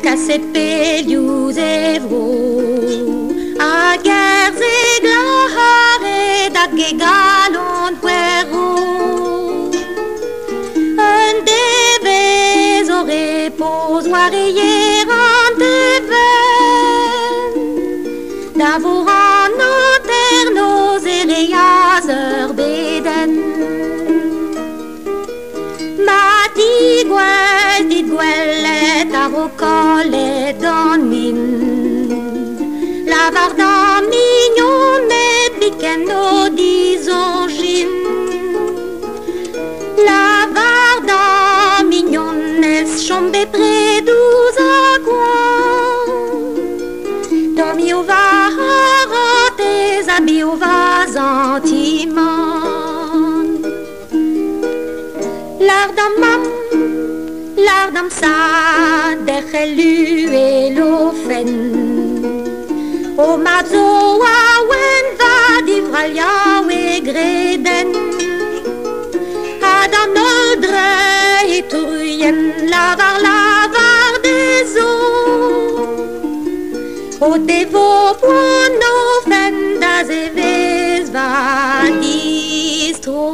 Casepelius evro a gerze glahare dat gegalon puero un devez au repos oreiller en deven d'avoran noternos eleas beden dit gwelet ar o kolet d'an min lavar d'an mignonet biken o dizongin lavar d'an mignonet chombe predouz a goan domi o va harotez abi o va zantiman Lardam sa dechelu elofen o mazo a wen va divralia e greden adam nodre e tuyen lavar des o devo buono fendas e ves va distro